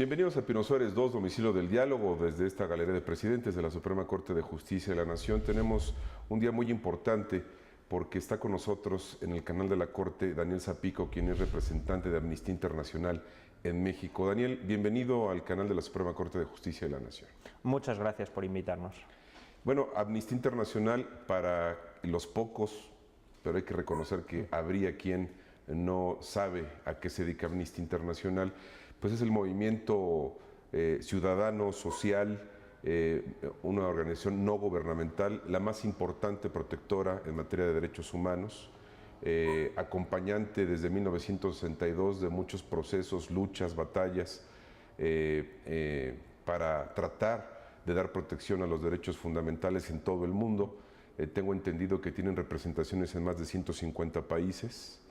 Bienvenidos a Pino Suárez 2, Domicilio del Diálogo. Desde esta galería de presidentes de la Suprema Corte de Justicia de la Nación tenemos un día muy importante porque está con nosotros en el canal de la Corte Daniel Zapico, quien es representante de Amnistía Internacional en México. Daniel, bienvenido al canal de la Suprema Corte de Justicia de la Nación. Muchas gracias por invitarnos. Bueno, Amnistía Internacional, para los pocos, pero hay que reconocer que habría quien no sabe a qué se dedica Amnistía Internacional, pues es el movimiento ciudadano, social, una organización no gubernamental, la más importante protectora en materia de derechos humanos, acompañante desde 1962 de muchos procesos, luchas, batallas, para tratar de dar protección a los derechos fundamentales en todo el mundo. Tengo entendido que tienen representaciones en más de 150 países.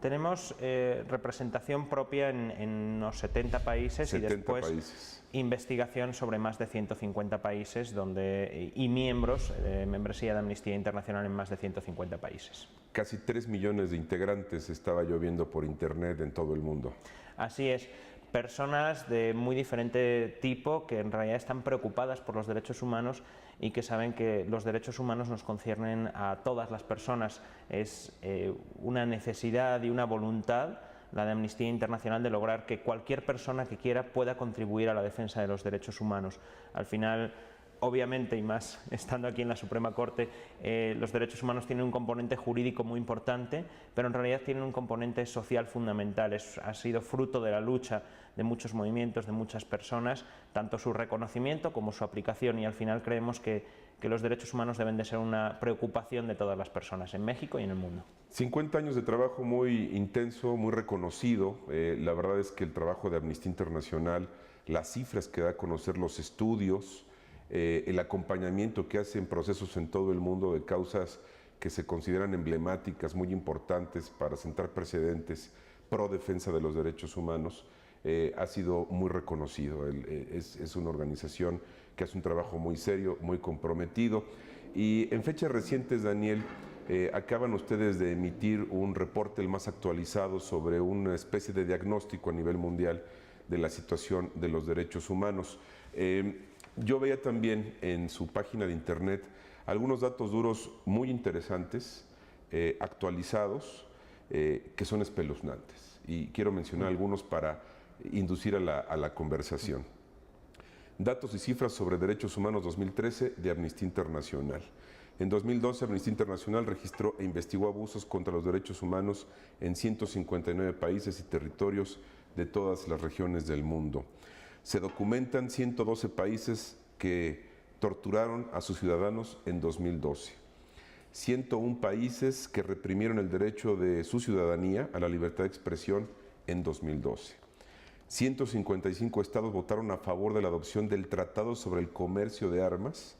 Tenemos representación propia en unos 70 países y después investigación sobre más de 150 países y miembros de membresía de Amnistía Internacional en más de 150 países. Casi 3 millones de integrantes estaba yo viendo por internet en todo el mundo. Así es. Personas de muy diferente tipo que en realidad están preocupadas por los derechos humanos y que saben que los derechos humanos nos conciernen a todas las personas. Es una necesidad y una voluntad, la de Amnistía Internacional, de lograr que cualquier persona que quiera pueda contribuir a la defensa de los derechos humanos. Al final, obviamente, y más estando aquí en la Suprema Corte, los derechos humanos tienen un componente jurídico muy importante, pero en realidad tienen un componente social fundamental. Ha sido fruto de la lucha de muchos movimientos, de muchas personas, tanto su reconocimiento como su aplicación, y al final creemos que los derechos humanos deben de ser una preocupación de todas las personas en México y en el mundo. 50 años de trabajo muy intenso, muy reconocido. La verdad es que el trabajo de Amnistía Internacional, las cifras que da a conocer, los estudios, el acompañamiento que hacen procesos en todo el mundo de causas que se consideran emblemáticas, muy importantes para sentar precedentes pro defensa de los derechos humanos, ha sido muy reconocido. Es una organización que hace un trabajo muy serio, muy comprometido, y en fechas recientes, Daniel, acaban ustedes de emitir un reporte, el más actualizado, sobre una especie de diagnóstico a nivel mundial de la situación de los derechos humanos. Yo veía también en su página de internet algunos datos duros muy interesantes, actualizados, que son espeluznantes, y quiero mencionar algunos para inducir a la conversación. Datos y cifras sobre derechos humanos 2013 de Amnistía Internacional. En 2012, Amnistía Internacional registró e investigó abusos contra los derechos humanos en 159 países y territorios de todas las regiones del mundo. Se documentan 112 países que torturaron a sus ciudadanos en 2012. 101 países que reprimieron el derecho de su ciudadanía a la libertad de expresión en 2012. 155 estados votaron a favor de la adopción del Tratado sobre el Comercio de Armas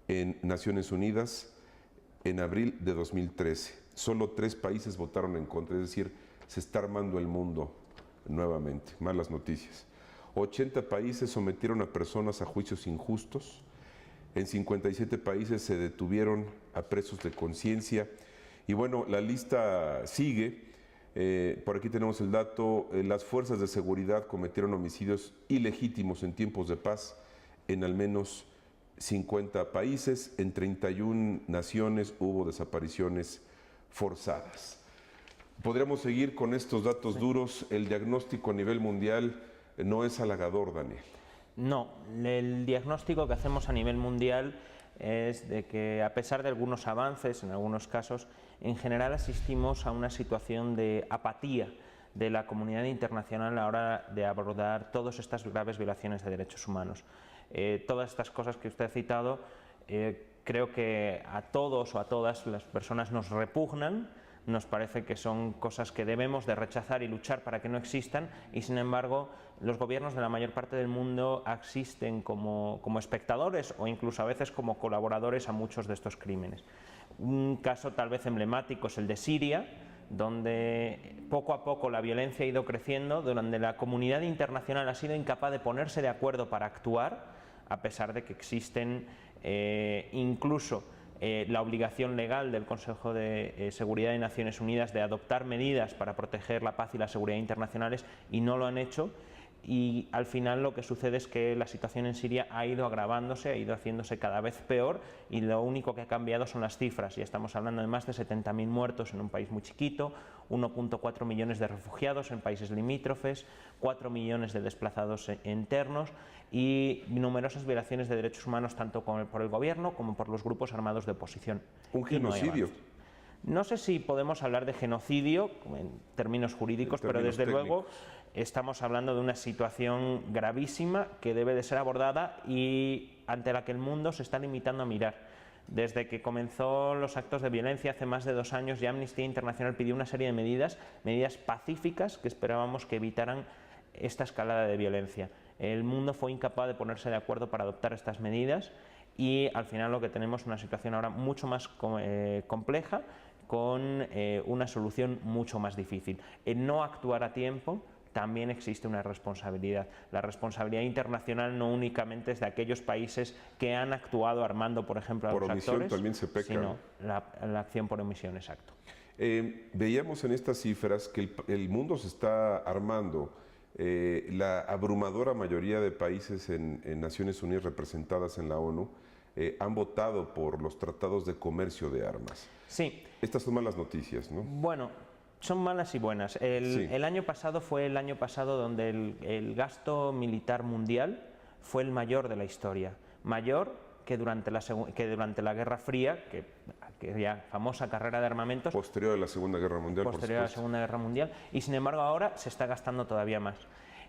en Naciones Unidas en abril de 2013. Solo 3 países votaron en contra, es decir, se está armando el mundo nuevamente. Malas noticias. 80 países sometieron a personas a juicios injustos. En 57 países se detuvieron a presos de conciencia. Y bueno, la lista sigue. Por aquí tenemos el dato. Las fuerzas de seguridad cometieron homicidios ilegítimos en tiempos de paz en al menos 50 países. En 31 naciones hubo desapariciones forzadas. Podríamos seguir con estos datos duros. El diagnóstico a nivel mundial no es halagador, Daniel. No, el diagnóstico que hacemos a nivel mundial es de que, a pesar de algunos avances en algunos casos, en general asistimos a una situación de apatía de la comunidad internacional a la hora de abordar todas estas graves violaciones de derechos humanos. Todas estas cosas que usted ha citado, creo que a todos o a todas las personas nos repugnan. Nos parece que son cosas que debemos de rechazar y luchar para que no existan, y sin embargo los gobiernos de la mayor parte del mundo asisten como espectadores o incluso a veces como colaboradores a muchos de estos crímenes. Un caso tal vez emblemático es el de Siria, donde poco a poco la violencia ha ido creciendo, donde la comunidad internacional ha sido incapaz de ponerse de acuerdo para actuar, a pesar de que existen incluso la obligación legal del Consejo de Seguridad de Naciones Unidas de adoptar medidas para proteger la paz y la seguridad internacionales, y no lo han hecho. y al final lo que sucede es que la situación en Siria ha ido agravándose, ha ido haciéndose cada vez peor, y lo único que ha cambiado son las cifras. Ya estamos hablando de más de 70.000 muertos en un país muy chiquito, 1,4 millones de refugiados en países limítrofes, 4 millones de desplazados internos y numerosas violaciones de derechos humanos tanto por el gobierno como por los grupos armados de oposición. Un genocidio. No sé si podemos hablar de genocidio en términos jurídicos, pero desde luego estamos hablando de una situación gravísima que debe de ser abordada y ante la que el mundo se está limitando a mirar. Desde que comenzó los actos de violencia hace más de 2 años, ya Amnistía Internacional pidió una serie de medidas pacíficas que esperábamos que evitaran esta escalada de violencia. El mundo fue incapaz de ponerse de acuerdo para adoptar estas medidas y al final lo que tenemos es una situación ahora mucho más compleja, con una solución mucho más difícil. En no actuar a tiempo también existe una responsabilidad. La responsabilidad internacional no únicamente es de aquellos países que han actuado armando, por ejemplo, a los actores. Por omisión también se peca. Sino la acción por omisión, exacto. Veíamos en estas cifras que el mundo se está armando. La abrumadora mayoría de países en Naciones Unidas representadas en la ONU han votado por los tratados de comercio de armas. Sí. Estas son malas noticias, ¿no? Bueno, son malas y buenas. El año pasado fue el año pasado donde el gasto militar mundial fue el mayor de la historia. Mayor que durante la Guerra Fría, aquella famosa carrera de armamentos. Posterior a la Segunda Guerra Mundial, posterior a la Segunda Guerra Mundial. Y sin embargo ahora se está gastando todavía más.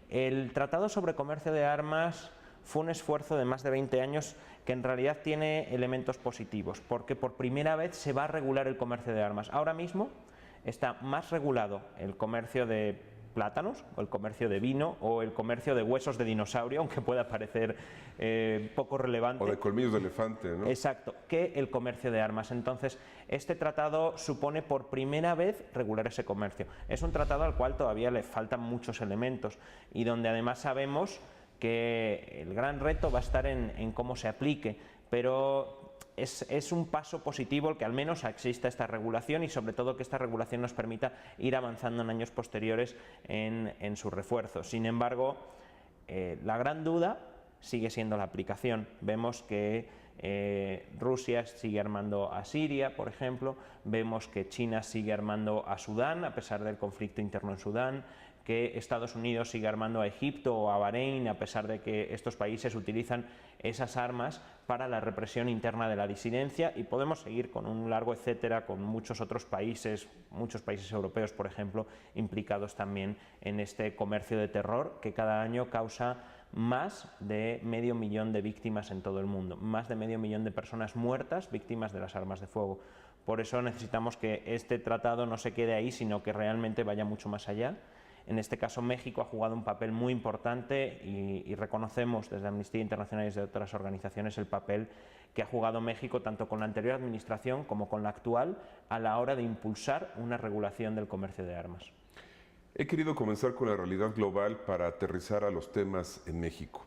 El Tratado sobre Comercio de Armas fue un esfuerzo de más de 20 años que en realidad tiene elementos positivos, porque por primera vez se va a regular el comercio de armas. Ahora mismo está más regulado el comercio de plátanos, o el comercio de vino, o el comercio de huesos de dinosaurio, aunque pueda parecer poco relevante. O de colmillos de elefante, ¿no? Exacto, que el comercio de armas. Entonces, este tratado supone por primera vez regular ese comercio. Es un tratado al cual todavía le faltan muchos elementos y donde además sabemos que el gran reto va a estar en cómo se aplique, pero es un paso positivo el que al menos exista esta regulación y sobre todo que esta regulación nos permita ir avanzando en años posteriores en su refuerzo. Sin embargo, la gran duda sigue siendo la aplicación. Vemos que Rusia sigue armando a Siria, por ejemplo, vemos que China sigue armando a Sudán a pesar del conflicto interno en Sudán, que Estados Unidos sigue armando a Egipto o a Bahrein a pesar de que estos países utilizan esas armas para la represión interna de la disidencia, y podemos seguir con un largo etcétera con muchos otros países, muchos países europeos, por ejemplo, implicados también en este comercio de terror que cada año causa más de 500.000 de víctimas en todo el mundo, más de 500.000 de personas muertas víctimas de las armas de fuego. Por eso necesitamos que este tratado no se quede ahí, sino que realmente vaya mucho más allá. En este caso México ha jugado un papel muy importante y reconocemos desde Amnistía Internacional y desde otras organizaciones el papel que ha jugado México tanto con la anterior administración como con la actual a la hora de impulsar una regulación del comercio de armas. He querido comenzar con la realidad global para aterrizar a los temas en México.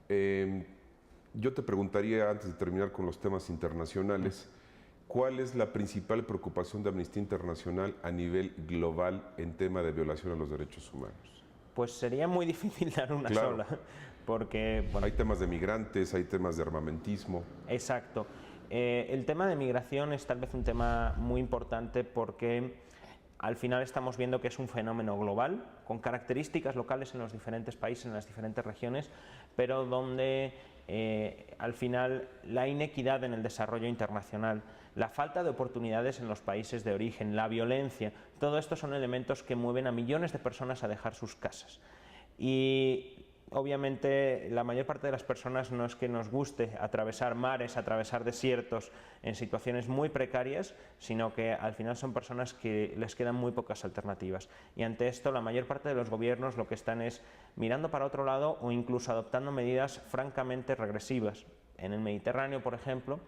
Yo te preguntaría, antes de terminar con los temas internacionales, ¿cuál es la principal preocupación de Amnistía Internacional a nivel global en tema de violación a los derechos humanos? Pues sería muy difícil dar una sola, porque... Bueno, hay temas de migrantes, hay temas de armamentismo. Exacto. El tema de migración es tal vez un tema muy importante porque al final estamos viendo que es un fenómeno global, con características locales en los diferentes países, en las diferentes regiones, pero donde al final la inequidad en el desarrollo internacional, la falta de oportunidades en los países de origen, la violencia, todo esto son elementos que mueven a millones de personas a dejar sus casas. Y obviamente la mayor parte de las personas no es que nos guste atravesar mares, atravesar desiertos en situaciones muy precarias, sino que al final son personas que les quedan muy pocas alternativas. Y ante esto la mayor parte de los gobiernos lo que están es mirando para otro lado o incluso adoptando medidas francamente regresivas. En el Mediterráneo, por ejemplo,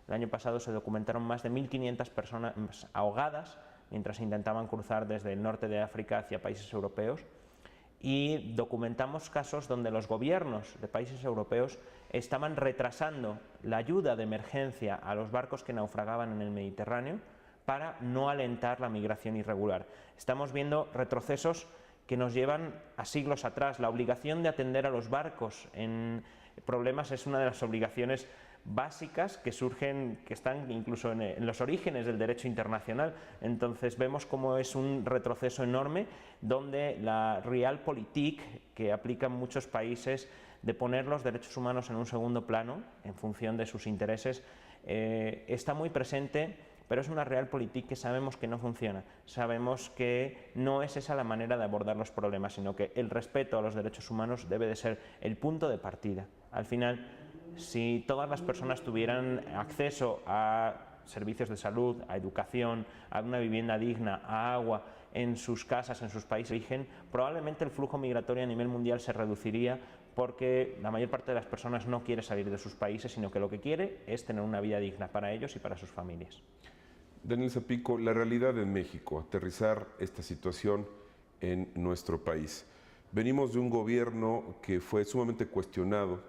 el año pasado se documentaron más de 1.500 personas ahogadas mientras intentaban cruzar desde el norte de África hacia países europeos. Y documentamos casos donde los gobiernos de países europeos estaban retrasando la ayuda de emergencia a los barcos que naufragaban en el Mediterráneo para no alentar la migración irregular. Estamos viendo retrocesos que nos llevan a siglos atrás. La obligación de atender a los barcos en problemas es una de las obligaciones básicas que surgen, que están incluso en los orígenes del derecho internacional. Entonces vemos cómo es un retroceso enorme, donde la Realpolitik, que aplican muchos países, de poner los derechos humanos en un segundo plano en función de sus intereses, está muy presente, pero es una Realpolitik que sabemos que no funciona. Sabemos que no es esa la manera de abordar los problemas, sino que el respeto a los derechos humanos debe de ser el punto de partida. Al final, si todas las personas tuvieran acceso a servicios de salud, a educación, a una vivienda digna, a agua en sus casas, en sus países de origen, probablemente el flujo migratorio a nivel mundial se reduciría, porque la mayor parte de las personas no quiere salir de sus países, sino que lo que quiere es tener una vida digna para ellos y para sus familias. Daniel Zapico, la realidad en México, aterrizar esta situación en nuestro país. Venimos de un gobierno que fue sumamente cuestionado,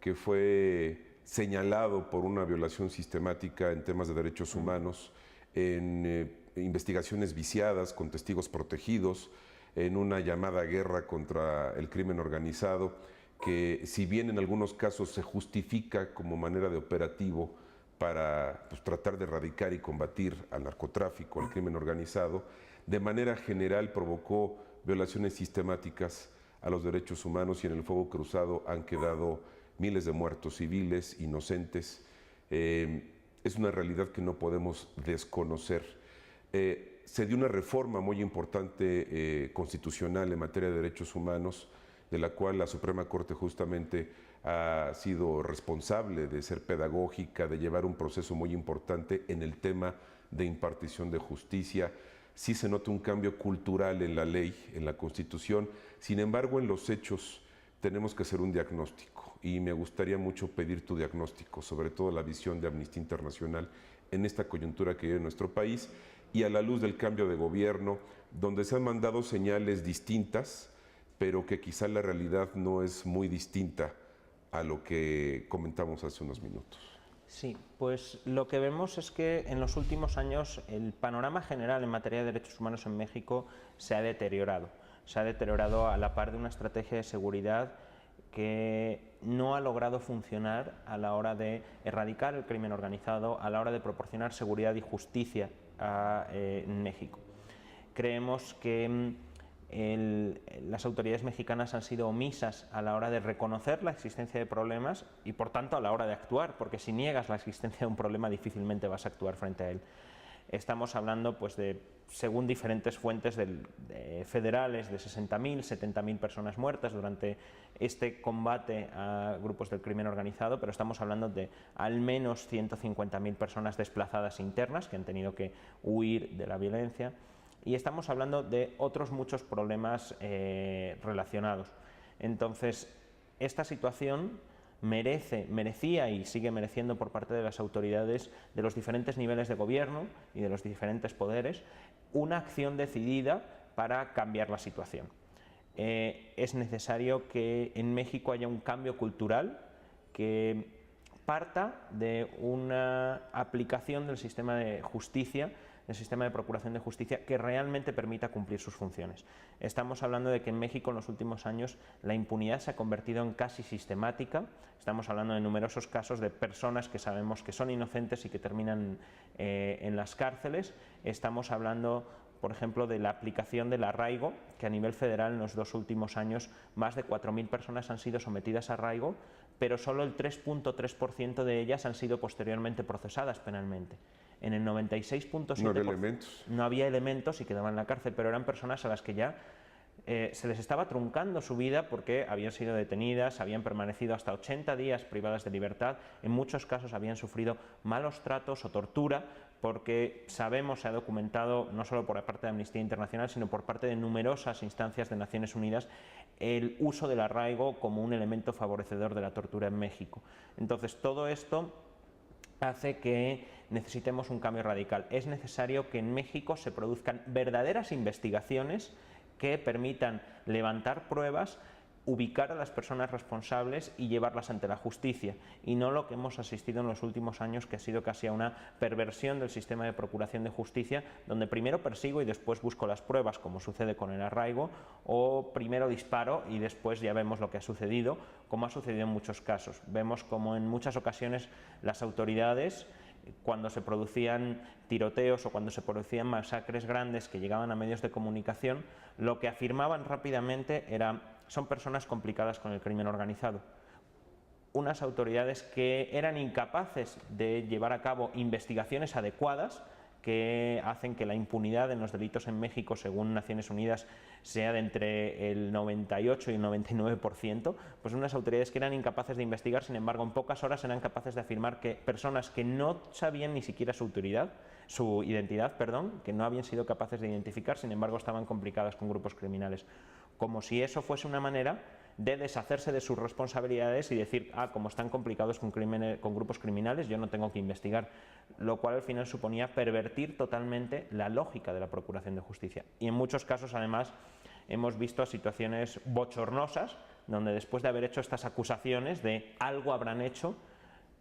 que fue señalado por una violación sistemática en temas de derechos humanos, en investigaciones viciadas con testigos protegidos, en una llamada guerra contra el crimen organizado, que si bien en algunos casos se justifica como manera de operativo para tratar de erradicar y combatir al narcotráfico, al crimen organizado, de manera general provocó violaciones sistemáticas a los derechos humanos, y en el fuego cruzado han quedado miles de muertos civiles, inocentes. Es una realidad que no podemos desconocer. Se dio una reforma muy importante constitucional en materia de derechos humanos, de la cual la Suprema Corte justamente ha sido responsable de ser pedagógica, de llevar un proceso muy importante en el tema de impartición de justicia. Sí se nota un cambio cultural en la ley, en la Constitución. Sin embargo, en los hechos tenemos que hacer un diagnóstico, y me gustaría mucho pedir tu diagnóstico, sobre todo la visión de Amnistía Internacional en esta coyuntura que vive nuestro país, y a la luz del cambio de gobierno, donde se han mandado señales distintas, pero que quizá la realidad no es muy distinta a lo que comentamos hace unos minutos. Sí, pues lo que vemos es que en los últimos años el panorama general en materia de derechos humanos en México se ha deteriorado. Se ha deteriorado a la par de una estrategia de seguridad que no ha logrado funcionar a la hora de erradicar el crimen organizado, a la hora de proporcionar seguridad y justicia en México. Creemos que las autoridades mexicanas han sido omisas a la hora de reconocer la existencia de problemas y, por tanto, a la hora de actuar, porque si niegas la existencia de un problema difícilmente vas a actuar frente a él. Estamos hablando, pues, según diferentes fuentes federales, de 60.000, 70.000 personas muertas durante este combate a grupos del crimen organizado, pero estamos hablando de al menos 150.000 personas desplazadas internas que han tenido que huir de la violencia, y estamos hablando de otros muchos problemas relacionados. Entonces, esta situación merecía y sigue mereciendo por parte de las autoridades de los diferentes niveles de gobierno y de los diferentes poderes una acción decidida para cambiar la situación. Es necesario que en México haya un cambio cultural que parta de una aplicación del sistema de justicia, del sistema de procuración de justicia, que realmente permita cumplir sus funciones. Estamos hablando de que en México en los últimos años la impunidad se ha convertido en casi sistemática. Estamos hablando de numerosos casos de personas que sabemos que son inocentes y que terminan en las cárceles. Estamos hablando, por ejemplo, de la aplicación del arraigo, que a nivel federal en los 2 últimos años más de 4.000 personas han sido sometidas a arraigo, pero solo el 3.3% de ellas han sido posteriormente procesadas penalmente. En el 96.7% no había elementos y quedaban en la cárcel, pero eran personas a las que ya se les estaba truncando su vida porque habían sido detenidas, habían permanecido hasta 80 días privadas de libertad, en muchos casos habían sufrido malos tratos o tortura, porque sabemos, se ha documentado no solo por parte de Amnistía Internacional, sino por parte de numerosas instancias de Naciones Unidas, el uso del arraigo como un elemento favorecedor de la tortura en México. Entonces, todo esto hace que necesitemos un cambio radical. Es necesario que en México se produzcan verdaderas investigaciones que permitan levantar pruebas ubicar a las personas responsables y llevarlas ante la justicia, y no lo que hemos asistido en los últimos años, que ha sido casi a una perversión del sistema de procuración de justicia, donde primero persigo y después busco las pruebas, como sucede con el arraigo, o primero disparo y después ya vemos lo que ha sucedido, como ha sucedido en muchos casos. Vemos como en muchas ocasiones las autoridades, cuando se producían tiroteos o cuando se producían masacres grandes que llegaban a medios de comunicación, lo que afirmaban rápidamente era: son personas complicadas con el crimen organizado. Unas autoridades que eran incapaces de llevar a cabo investigaciones adecuadas, que hacen que la impunidad en los delitos en México, según Naciones Unidas, sea de entre el 98 y el 99%, pues unas autoridades que eran incapaces de investigar, sin embargo, en pocas horas eran capaces de afirmar que personas que no sabían ni siquiera su identidad, que no habían sido capaces de identificar, sin embargo, estaban complicadas con grupos criminales. Como si eso fuese una manera de deshacerse de sus responsabilidades y decir: como están complicados con grupos criminales, yo no tengo que investigar, lo cual al final suponía pervertir totalmente la lógica de la procuración de justicia. Y en muchos casos, además, hemos visto situaciones bochornosas, donde después de haber hecho estas acusaciones de algo habrán hecho,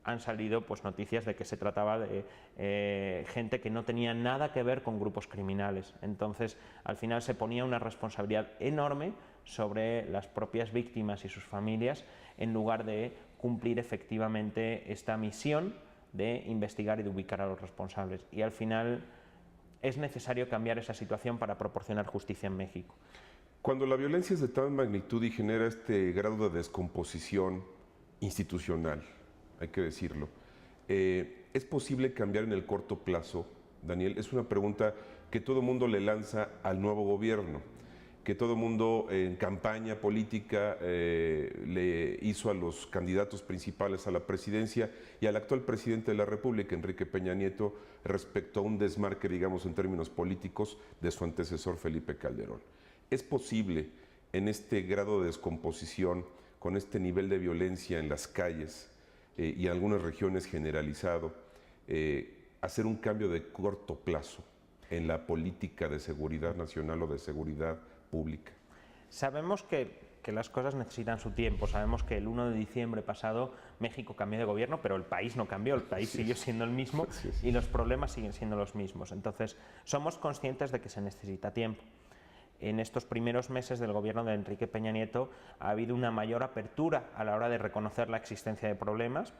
han salido pues noticias de que se trataba de gente que no tenía nada que ver con grupos criminales. Entonces, al final se ponía una responsabilidad enorme sobre las propias víctimas y sus familias, en lugar de cumplir efectivamente esta misión de investigar y de ubicar a los responsables. Y al final es necesario cambiar esa situación para proporcionar justicia en México. Cuando la violencia es de tal magnitud y genera este grado de descomposición institucional, hay que decirlo, ¿es posible cambiar en el corto plazo, Daniel? Es una pregunta que todo el mundo le lanza al nuevo gobierno, que todo el mundo en campaña política le hizo a los candidatos principales a la presidencia y al actual presidente de la República, Enrique Peña Nieto, respecto a un desmarque, digamos, en términos políticos, de su antecesor Felipe Calderón. ¿Es posible, en este grado de descomposición, con este nivel de violencia en las calles y en algunas regiones generalizado, hacer un cambio de corto plazo en la política de seguridad nacional o de seguridad pública? Sabemos que las cosas necesitan su tiempo. Sabemos que el 1 de diciembre pasado México cambió de gobierno, pero el país no cambió, el país siguió siendo el mismo y los problemas siguen siendo los mismos. Entonces, somos conscientes de que se necesita tiempo. En estos primeros meses del gobierno de Enrique Peña Nieto ha habido una mayor apertura a la hora de reconocer la existencia de problemas.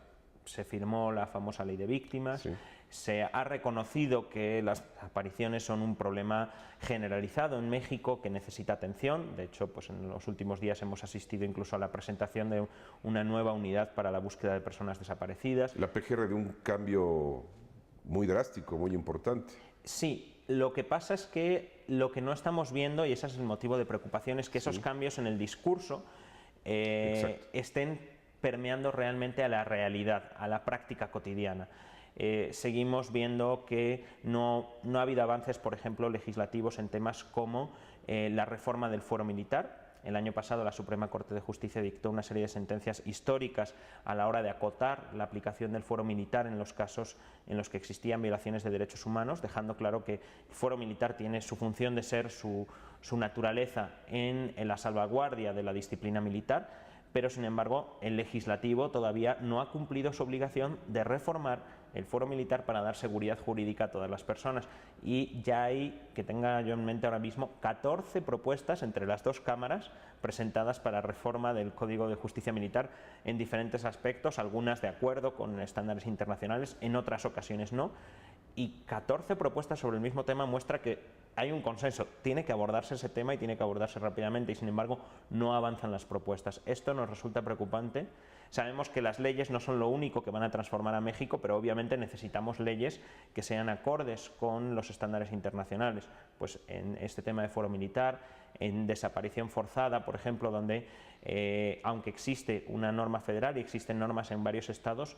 Se firmó la famosa ley de víctimas, se ha reconocido que las desapariciones son un problema generalizado en México que necesita atención. De hecho, pues en los últimos días hemos asistido incluso a la presentación de una nueva unidad para la búsqueda de personas desaparecidas. La PGR dio un cambio muy drástico, muy importante. Sí. Lo que pasa es que lo que no estamos viendo, y ese es el motivo de preocupación, es que esos cambios en el discurso estén permeando realmente a la realidad, a la práctica cotidiana. Seguimos viendo que no ha habido avances, por ejemplo, legislativos en temas como la reforma del fuero militar. El año pasado la Suprema Corte de Justicia dictó una serie de sentencias históricas a la hora de acotar la aplicación del fuero militar en los casos en los que existían violaciones de derechos humanos, dejando claro que el fuero militar tiene su función de ser su naturaleza en la salvaguardia de la disciplina militar, pero sin embargo el legislativo todavía no ha cumplido su obligación de reformar el fuero militar para dar seguridad jurídica a todas las personas. Y ya hay, que tenga yo en mente ahora mismo, 14 propuestas entre las dos cámaras presentadas para reforma del Código de Justicia Militar en diferentes aspectos, algunas de acuerdo con estándares internacionales, en otras ocasiones no. Y 14 propuestas sobre el mismo tema muestra que hay un consenso, tiene que abordarse ese tema y tiene que abordarse rápidamente, y sin embargo no avanzan las propuestas. Esto nos resulta preocupante. Sabemos que las leyes no son lo único que van a transformar a México, pero obviamente necesitamos leyes que sean acordes con los estándares internacionales. Pues en este tema de fuero militar, en desaparición forzada, por ejemplo, donde aunque existe una norma federal y existen normas en varios estados,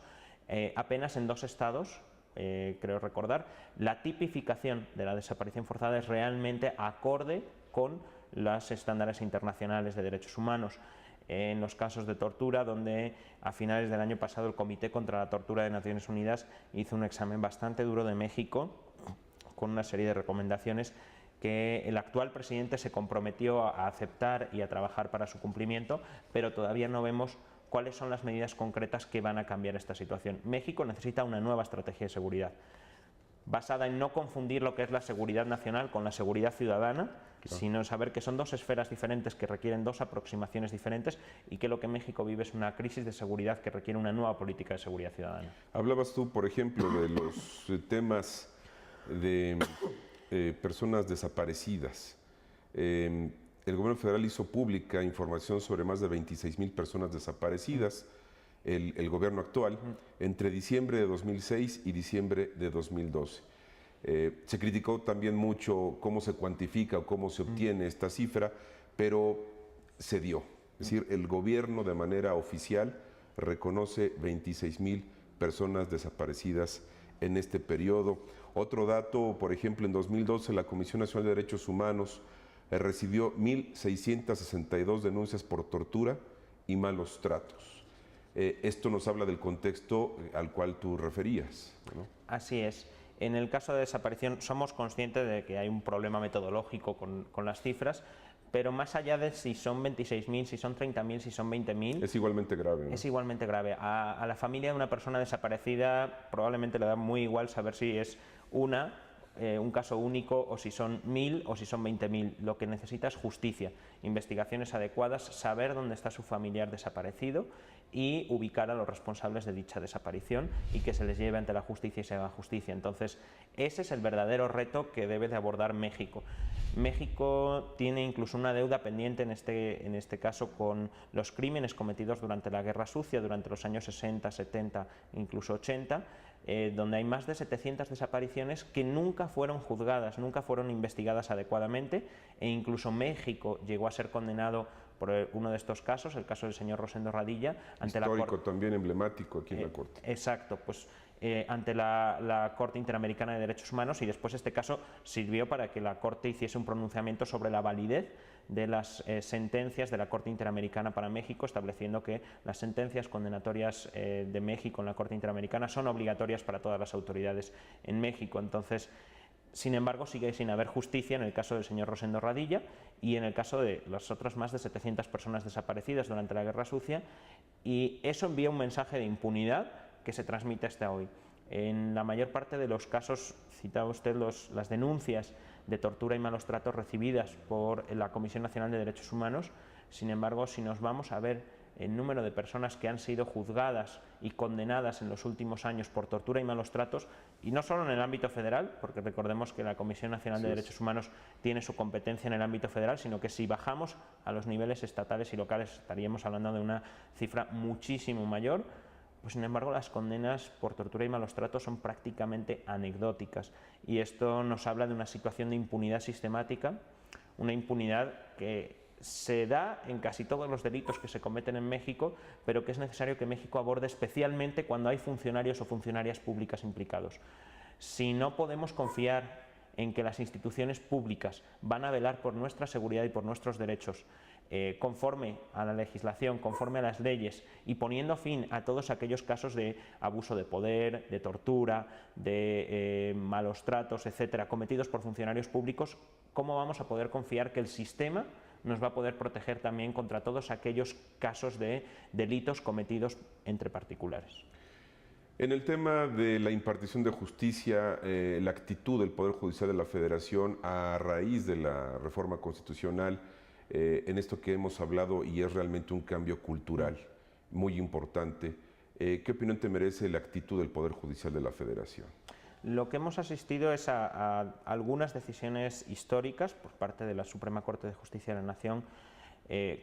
apenas en 2 estados, creo recordar, la tipificación de la desaparición forzada es realmente acorde con los estándares internacionales de derechos humanos. En los casos de tortura, donde a finales del año pasado el Comité contra la Tortura de Naciones Unidas hizo un examen bastante duro de México, con una serie de recomendaciones que el actual presidente se comprometió a aceptar y a trabajar para su cumplimiento, pero todavía no vemos cuáles son las medidas concretas que van a cambiar esta situación. México necesita una nueva estrategia de seguridad, basada en no confundir lo que es la seguridad nacional con la seguridad ciudadana, sino en saber que son dos esferas diferentes que requieren dos aproximaciones diferentes y que lo que México vive es una crisis de seguridad que requiere una nueva política de seguridad ciudadana. Hablabas tú, por ejemplo, de los temas de personas desaparecidas. El gobierno federal hizo pública información sobre más de 26,000 personas desaparecidas, el gobierno actual, entre diciembre de 2006 y diciembre de 2012. Se criticó también mucho cómo se cuantifica o cómo se obtiene esta cifra, pero se dio. Es decir, el gobierno de manera oficial reconoce 26,000 personas desaparecidas en este periodo. Otro dato, por ejemplo, en 2012 la Comisión Nacional de Derechos Humanos recibió 1,662 denuncias por tortura y malos tratos. Esto nos habla del contexto al cual tú referías, ¿no? Así es. En el caso de desaparición somos conscientes de que hay un problema metodológico con las cifras, pero más allá de si son 26,000, si son 30,000, si son 20,000... Es igualmente grave, ¿no? Es igualmente grave. A la familia de una persona desaparecida probablemente le da muy igual saber si es un caso único o si son 1.000 o si son 20,000. Lo que necesita es justicia, investigaciones adecuadas, saber dónde está su familiar desaparecido y ubicar a los responsables de dicha desaparición y que se les lleve ante la justicia y se haga justicia. Entonces, ese es el verdadero reto que debe de abordar México. México tiene incluso una deuda pendiente en este caso con los crímenes cometidos durante la Guerra Sucia, durante los años 60, 70, incluso 80, donde hay más de 700 desapariciones que nunca fueron juzgadas, nunca fueron investigadas adecuadamente, e incluso México llegó a ser condenado por uno de estos casos, el caso del señor Rosendo Radilla, ante la Corte. Histórico, también emblemático aquí en la Corte. Exacto, pues ante la Corte Interamericana de Derechos Humanos, y después este caso sirvió para que la Corte hiciese un pronunciamiento sobre la validez de las sentencias de la Corte Interamericana para México, estableciendo que las sentencias condenatorias de México en la Corte Interamericana son obligatorias para todas las autoridades en México. Entonces, sin embargo, sigue sin haber justicia en el caso del señor Rosendo Radilla y en el caso de las otras más de 700 personas desaparecidas durante la Guerra Sucia, y eso envía un mensaje de impunidad que se transmite hasta hoy. En la mayor parte de los casos, citaba usted las denuncias de tortura y malos tratos recibidas por la Comisión Nacional de Derechos Humanos. Sin embargo, si nos vamos a ver el número de personas que han sido juzgadas y condenadas en los últimos años por tortura y malos tratos, y no solo en el ámbito federal, porque recordemos que la Comisión Nacional de Derechos Humanos tiene su competencia en el ámbito federal, sino que si bajamos a los niveles estatales y locales estaríamos hablando de una cifra muchísimo mayor. Pues, sin embargo, las condenas por tortura y malos tratos son prácticamente anecdóticas, y esto nos habla de una situación de impunidad sistemática, una impunidad que se da en casi todos los delitos que se cometen en México, pero que es necesario que México aborde especialmente cuando hay funcionarios o funcionarias públicas implicados. Si no podemos confiar en que las instituciones públicas van a velar por nuestra seguridad y por nuestros derechos, conforme a la legislación, conforme a las leyes, y poniendo fin a todos aquellos casos de abuso de poder, de tortura, de malos tratos, etcétera, cometidos por funcionarios públicos, ¿cómo vamos a poder confiar que el sistema nos va a poder proteger también contra todos aquellos casos de delitos cometidos entre particulares? En el tema de la impartición de justicia, la actitud del Poder Judicial de la Federación a raíz de la reforma constitucional, en esto que hemos hablado, y es realmente un cambio cultural muy importante, ¿qué opinión te merece la actitud del Poder Judicial de la Federación? Lo que hemos asistido es a algunas decisiones históricas por parte de la Suprema Corte de Justicia de la Nación,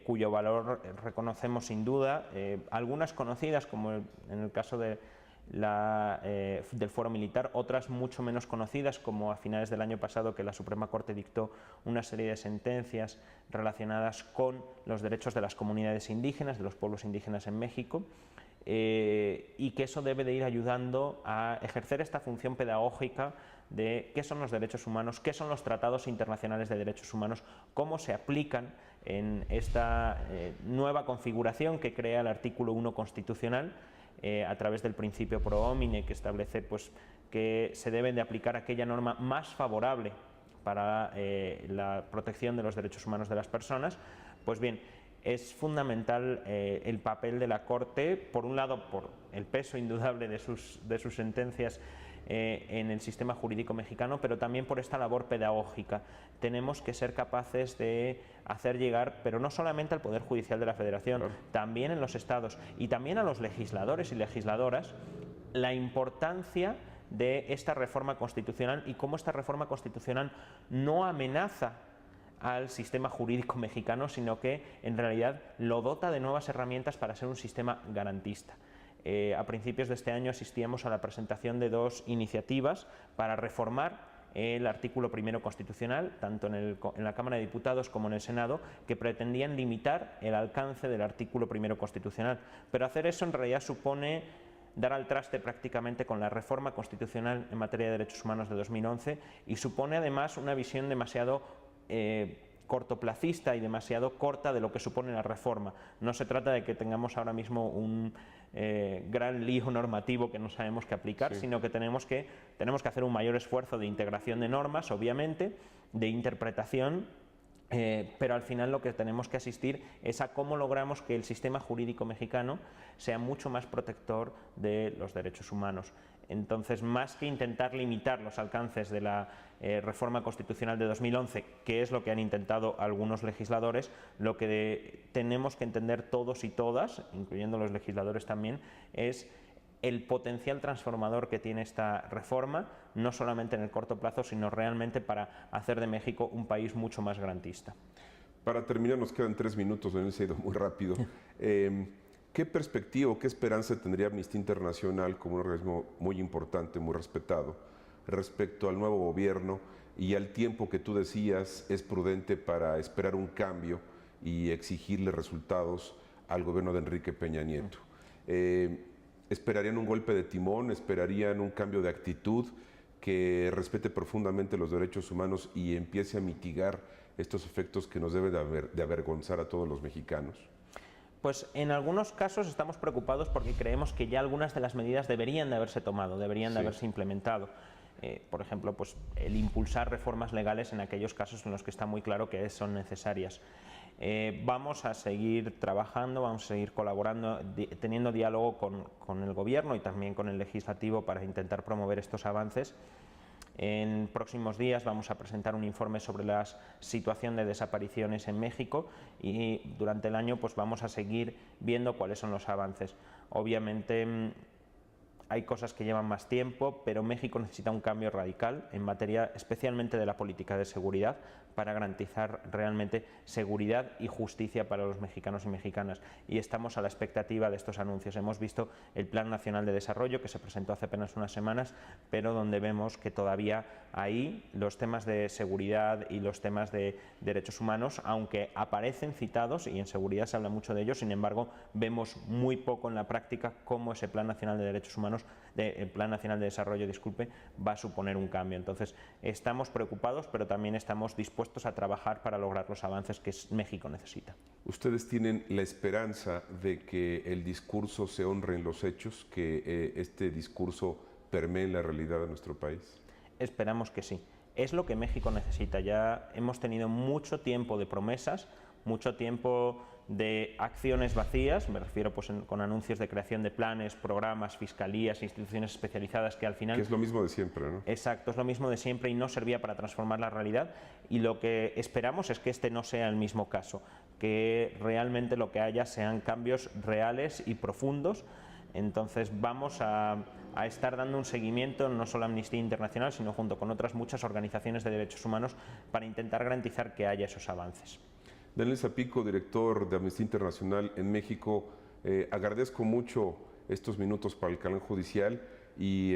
cuyo valor reconocemos sin duda, algunas conocidas, como en el caso del Fuero Militar, otras mucho menos conocidas, como a finales del año pasado, que la Suprema Corte dictó una serie de sentencias relacionadas con los derechos de las comunidades indígenas, de los pueblos indígenas en México, y que eso debe de ir ayudando a ejercer esta función pedagógica de qué son los derechos humanos, qué son los tratados internacionales de derechos humanos, cómo se aplican en esta nueva configuración que crea el artículo 1 constitucional, a través del principio pro homine, que establece pues, que se deben de aplicar aquella norma más favorable para la protección de los derechos humanos de las personas. Pues bien, es fundamental el papel de la Corte, por un lado por el peso indudable de sus sentencias en el sistema jurídico mexicano, pero también por esta labor pedagógica. Tenemos que ser capaces de hacer llegar, pero no solamente al Poder Judicial de la Federación, también en los estados y también a los legisladores y legisladoras, la importancia de esta reforma constitucional y cómo esta reforma constitucional no amenaza al sistema jurídico mexicano, sino que en realidad lo dota de nuevas herramientas para ser un sistema garantista. A principios de este año asistíamos a la presentación de 2 iniciativas para reformar el artículo primero constitucional, tanto en la Cámara de Diputados como en el Senado, que pretendían limitar el alcance del artículo primero constitucional. Pero hacer eso en realidad supone dar al traste prácticamente con la reforma constitucional en materia de derechos humanos de 2011 y supone además una visión demasiado cortoplacista y demasiado corta de lo que supone la reforma. No se trata de que tengamos ahora mismo un gran lío normativo que no sabemos qué aplicar, sino que tenemos que hacer un mayor esfuerzo de integración de normas, obviamente, de interpretación, pero al final lo que tenemos que asistir es a cómo logramos que el sistema jurídico mexicano sea mucho más protector de los derechos humanos. Entonces, más que intentar limitar los alcances de la reforma constitucional de 2011, que es lo que han intentado algunos legisladores, lo que tenemos que entender todos y todas, incluyendo los legisladores también, es el potencial transformador que tiene esta reforma, no solamente en el corto plazo, sino realmente para hacer de México un país mucho más garantista. Para terminar, nos quedan 3 minutos, se ha ido muy rápido. ¿Qué perspectiva o qué esperanza tendría Amnistía Internacional como un organismo muy importante, muy respetado, respecto al nuevo gobierno y al tiempo que tú decías es prudente para esperar un cambio y exigirle resultados al gobierno de Enrique Peña Nieto? ¿Esperarían un golpe de timón? ¿Esperarían un cambio de actitud que respete profundamente los derechos humanos y empiece a mitigar estos efectos que nos deben de avergonzar a todos los mexicanos? Pues en algunos casos estamos preocupados porque creemos que ya algunas de las medidas deberían de haberse tomado, deberían de haberse implementado. Por ejemplo, pues el impulsar reformas legales en aquellos casos en los que está muy claro que son necesarias. Vamos a seguir trabajando, vamos a seguir colaborando, teniendo diálogo con el gobierno y también con el legislativo para intentar promover estos avances. En próximos días vamos a presentar un informe sobre la situación de desapariciones en México y durante el año pues vamos a seguir viendo cuáles son los avances. Obviamente hay cosas que llevan más tiempo, pero México necesita un cambio radical en materia especialmente de la política de seguridad para garantizar realmente seguridad y justicia para los mexicanos y mexicanas. Y estamos a la expectativa de estos anuncios. Hemos visto el Plan Nacional de Desarrollo que se presentó hace apenas unas semanas, pero donde vemos que todavía ahí los temas de seguridad y los temas de derechos humanos, aunque aparecen citados y en seguridad se habla mucho de ellos, sin embargo vemos muy poco en la práctica cómo ese Plan Nacional de Derechos Humanos, el Plan Nacional de Desarrollo, disculpe, va a suponer un cambio. Entonces estamos preocupados, pero también estamos dispuestos a trabajar para lograr los avances que México necesita. ¿Ustedes tienen la esperanza de que el discurso se honre en los hechos, que este discurso permee la realidad de nuestro país? Esperamos que sí. Es lo que México necesita. Ya hemos tenido mucho tiempo de promesas, mucho tiempo de acciones vacías, me refiero pues con anuncios de creación de planes, programas, fiscalías, instituciones especializadas que al final... Que es lo mismo de siempre, ¿no? Exacto, es lo mismo de siempre y no servía para transformar la realidad, y lo que esperamos es que este no sea el mismo caso, que realmente lo que haya sean cambios reales y profundos. Entonces vamos a estar dando un seguimiento, no solo a Amnistía Internacional, sino junto con otras muchas organizaciones de derechos humanos para intentar garantizar que haya esos avances. Daniel Zapico, director de Amnistía Internacional en México, agradezco mucho estos minutos para el canal judicial y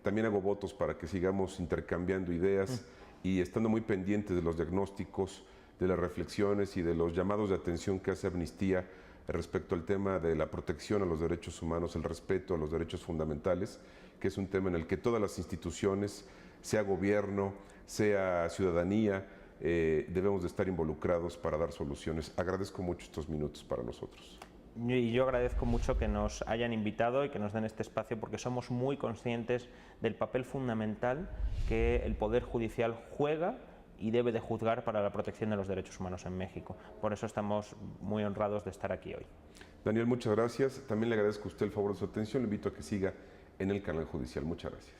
también hago votos para que sigamos intercambiando ideas y estando muy pendientes de los diagnósticos, de las reflexiones y de los llamados de atención que hace Amnistía respecto al tema de la protección a los derechos humanos, el respeto a los derechos fundamentales, que es un tema en el que todas las instituciones, sea gobierno, sea ciudadanía, debemos de estar involucrados para dar soluciones. Agradezco mucho estos minutos para nosotros. Y yo agradezco mucho que nos hayan invitado y que nos den este espacio, porque somos muy conscientes del papel fundamental que el Poder Judicial juega y debe de juzgar para la protección de los derechos humanos en México. Por eso estamos muy honrados de estar aquí hoy. Daniel, muchas gracias. También le agradezco a usted el favor de su atención. Le invito a que siga en el canal judicial. Muchas gracias.